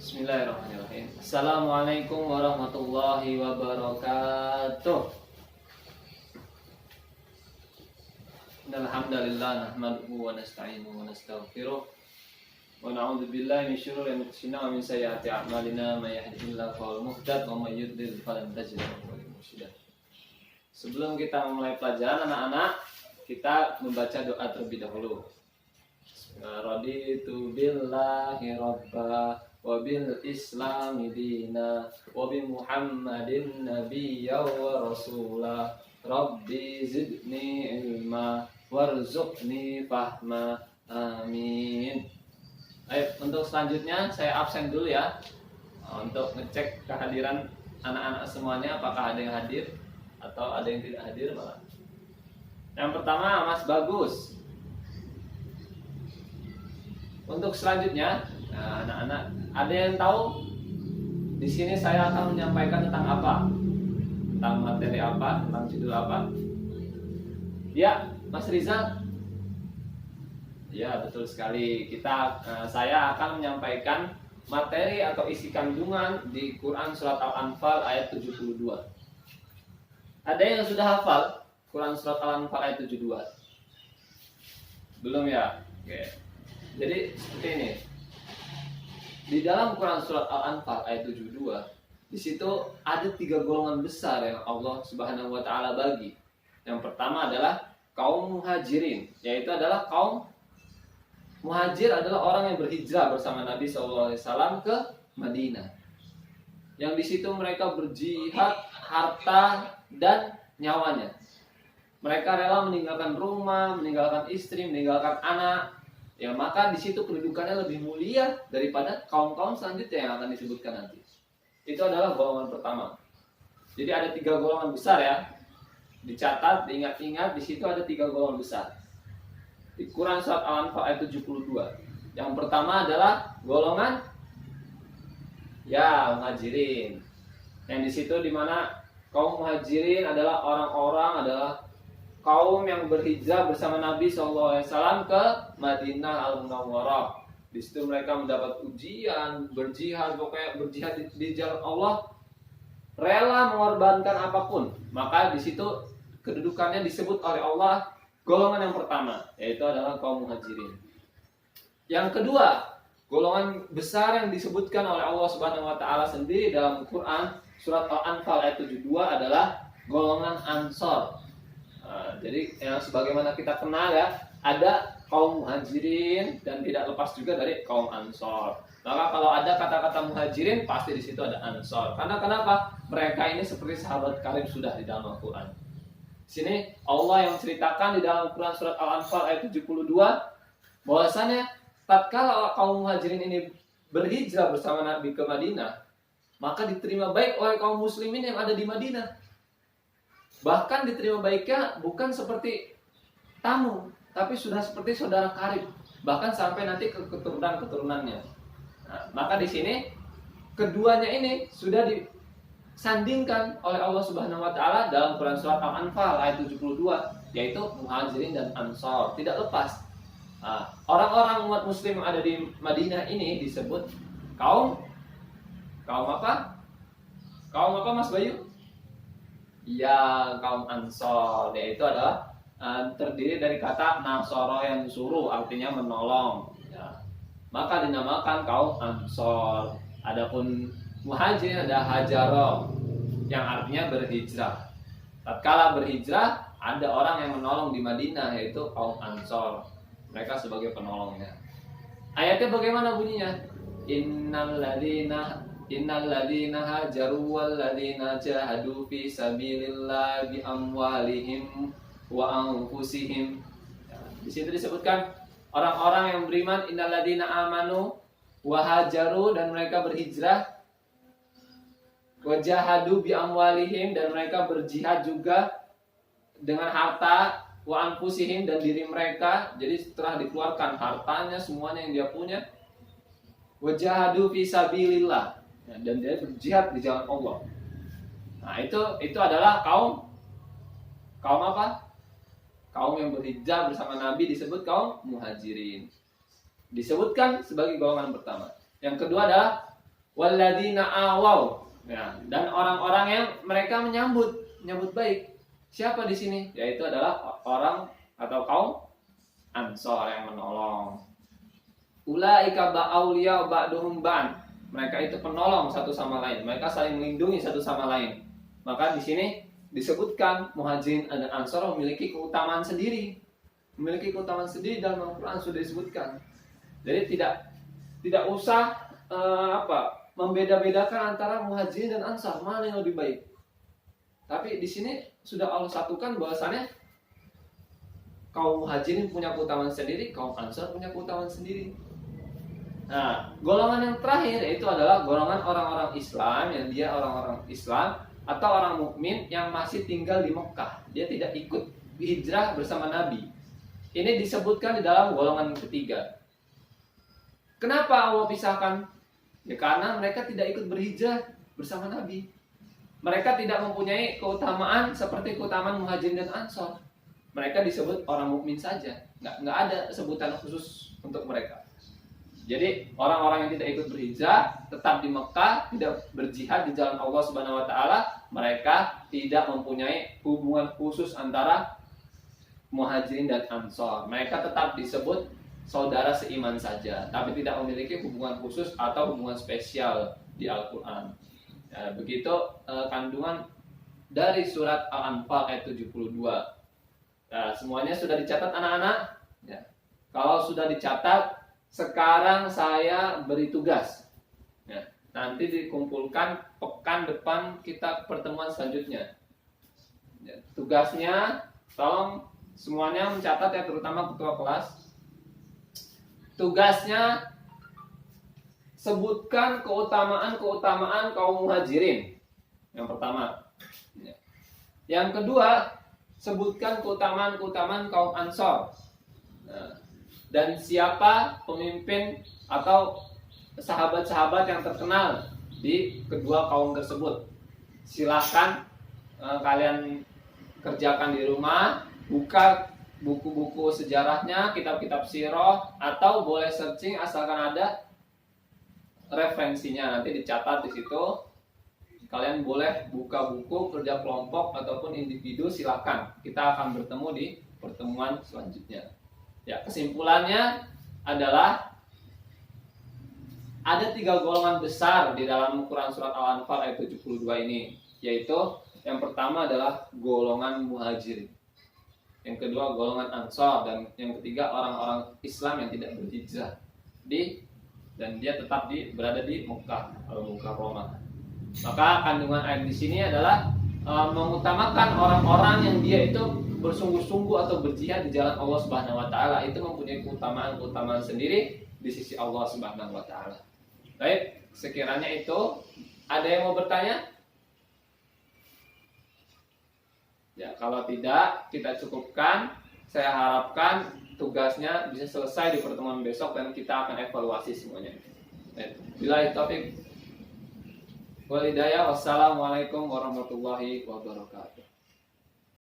Bismillahirrahmanirrahim. Assalamualaikum warahmatullahi wabarakatuh. Alhamdulillah nahmaduhu wa nasta'inuhu wa nastaghfiruh wa na'udzu billahi min syururi anfusina wa min sayyiati a'malina may yahdihillahu fahuwal muhtad wa may yudlil falan tajid lahu waliyyan mursyida. Sebelum kita memulai pelajaran anak-anak, kita membaca doa terlebih dahulu. Raditu billahi rabba wa bil islami dina wa bi muhammadin nabiyya wa rasula rabbi zidni ilma warzuqni fahma amin. Baik, untuk selanjutnya saya absen dulu ya, untuk ngecek kehadiran anak-anak semuanya, apakah ada yang hadir atau ada yang tidak hadir malah. Yang pertama Mas Bagus. Untuk selanjutnya, nah, anak-anak, ada yang tahu di sini saya akan menyampaikan tentang apa? Tentang materi apa? Tentang judul apa? Ya, Mas Rizal. Ya, betul sekali. Saya akan menyampaikan materi atau isi kandungan di Quran surat Al-Anfal ayat 72. Ada yang sudah hafal Quran surat Al-Anfal ayat 72? Belum ya? Oke. Jadi seperti ini. Di dalam Quran surat Al-Anfal ayat 72, di situ ada 3 golongan besar yang Allah Subhanahu wa taala bagi. Yang pertama adalah kaum muhajirin, yaitu adalah kaum muhajir adalah orang yang berhijrah bersama Nabi SAW ke Madinah. Yang di situ mereka berjihad harta dan nyawanya. Mereka rela meninggalkan rumah, meninggalkan istri, meninggalkan anak. Ya, maka di situ kedudukannya lebih mulia daripada kaum-kaum selanjutnya yang akan disebutkan nanti. Itu adalah golongan pertama. Jadi ada 3 golongan besar ya. Dicatat, diingat-ingat, di situ ada 3 golongan besar. Di Quran surat Al-Anfal ayat 72. Yang pertama adalah golongan ya muhajirin. Yang di situ di mana kaum muhajirin adalah orang-orang adalah kaum yang berhijrah bersama Nabi SAW ke Madinah Al-Munawwarah. Di situ mereka mendapat ujian, berjihad, pokoknya berjihad di jalan Allah, rela mengorbankan apapun. Maka di situ kedudukannya disebut oleh Allah golongan yang pertama, yaitu adalah kaum muhajirin. Yang kedua, golongan besar yang disebutkan oleh Allah Subhanahu wa taala sendiri dalam Quran surat Al-Anfal ayat 72 adalah golongan Ansor. Jadi yang sebagaimana kita kenal ya, ada kaum muhajirin dan tidak lepas juga dari kaum Ansor. Maka kalau ada kata-kata muhajirin, pasti di situ ada Ansor. Karena kenapa? Mereka ini seperti sahabat karib sudah di dalam Al-Quran. Sini Allah yang ceritakan di dalam Quran surat Al-Anfal ayat 72 bahwasanya tatkala kaum muhajirin ini berhijrah bersama Nabi ke Madinah, maka diterima baik oleh kaum muslimin yang ada di Madinah. Bahkan diterima baiknya bukan seperti tamu, tapi sudah seperti saudara karib, bahkan sampai nanti ke keturunan-keturunannya. Nah, maka di sini keduanya ini sudah disandingkan oleh Allah Subhanahu wa taala dalam Quran surat Al-Anfal ayat 72, yaitu muhajirin dan ansor, tidak lepas. Nah, orang-orang umat muslim yang ada di Madinah ini disebut kaum apa? Kaum apa Mas Bayu? Ya, kaum Ansor, yaitu adalah terdiri dari kata nasoro yang suruh, artinya menolong ya. Maka dinamakan kaum Ansor. Adapun muhajirin ada hajaro yang artinya berhijrah. Tatkala berhijrah, ada orang yang menolong di Madinah, yaitu kaum Ansor. Mereka sebagai penolongnya. Ayatnya bagaimana bunyinya? Innal ladzina hajaru wal ladzina jahadu fi sabilillah bi amwalihim wa anfusihim. Di situ disebutkan orang-orang yang beriman, innal ladzina amanu wa hajaru, dan mereka berhijrah, wa jahadu bi amwalihim, dan mereka berjihad juga dengan harta, wa anfusihim, dan diri mereka. Jadi setelah dikeluarkan hartanya semuanya yang dia punya, wa jahadu fi sabilillah, dan dia berjihad di jalan Allah. Nah, itu adalah kaum apa? Kaum yang berhijrah bersama Nabi disebut kaum muhajirin. Disebutkan sebagai golongan pertama. Yang kedua adalah walladzina awaw. Ya, dan orang-orang yang mereka menyambut baik. Siapa di sini? Yaitu adalah orang atau kaum Ansor yang menolong. Ulaika ba'auliya ba'duhum ba'an. Mereka itu penolong satu sama lain. Mereka saling melindungi satu sama lain. Maka di sini disebutkan Muhajirin dan Ansor memiliki keutamaan sendiri. Memiliki keutamaan sendiri dalam Al-Qur'an sudah disebutkan. Jadi tidak usah membeda-bedakan antara Muhajirin dan Ansar, mana yang lebih baik. Tapi di sini sudah Allah satukan bahwasannya kaum Muhajirin punya keutamaan sendiri, kaum Ansar punya keutamaan sendiri. Nah, golongan yang terakhir yaitu adalah golongan orang-orang Islam yang dia orang-orang Islam atau orang mukmin yang masih tinggal di Mekah. Dia tidak ikut hijrah bersama Nabi. Ini disebutkan di dalam golongan ketiga. Kenapa Allah pisahkan? Ya karena mereka tidak ikut berhijrah bersama Nabi. Mereka tidak mempunyai keutamaan seperti keutamaan Muhajirin dan Ansor. Mereka disebut orang mukmin saja. Nggak ada sebutan khusus untuk mereka. Jadi orang-orang yang tidak ikut berhijrah tetap di Mekah, tidak berjihad di jalan Allah Subhanahu wa taala, mereka tidak mempunyai hubungan khusus antara Muhajirin dan Ansor. Mereka tetap disebut saudara seiman saja, tapi tidak memiliki hubungan khusus atau hubungan spesial di Al-Quran. Ya, begitu kandungan dari surat Al-Anfal ayat 72. Nah, semuanya sudah dicatat anak-anak? Ya. Kalau sudah dicatat, sekarang saya beri tugas. Ya. Nanti dikumpulkan pekan depan kita pertemuan selanjutnya. Ya. Tugasnya, tolong semuanya mencatat ya, terutama ketua kelas. Tugasnya sebutkan keutamaan kaum Muhajirin. Yang pertama. Yang kedua, sebutkan keutamaan kaum Ansor. Nah, dan siapa pemimpin atau sahabat-sahabat yang terkenal di kedua kaum tersebut. Silahkan kalian kerjakan di rumah, buka buku-buku sejarahnya, kitab-kitab sirah, atau boleh searching asalkan ada referensinya, nanti dicatat di situ. Kalian boleh buka buku, kerja kelompok ataupun individu, silakan. Kita akan bertemu di pertemuan selanjutnya. Ya, kesimpulannya adalah ada 3 golongan besar di dalam Quran surat Al-Anfal ayat 72 ini, yaitu yang pertama adalah golongan Muhajirin. Yang kedua golongan Ansor, dan yang ketiga orang-orang Islam yang tidak berhijrah dan dia tetap berada di Mekah Al-Mukarramah. Maka kandungan ayat di sini adalah mengutamakan orang-orang yang dia itu bersungguh-sungguh atau berjihad di jalan Allah Subhanahu wa taala, itu mempunyai keutamaan sendiri di sisi Allah Subhanahu wa taala. Baik, sekiranya itu ada yang mau bertanya? Ya, kalau tidak, kita cukupkan. Saya harapkan tugasnya bisa selesai di pertemuan besok dan kita akan evaluasi semuanya. Billahi taufik wal hidayah. Wassalamualaikum warahmatullahi wabarakatuh.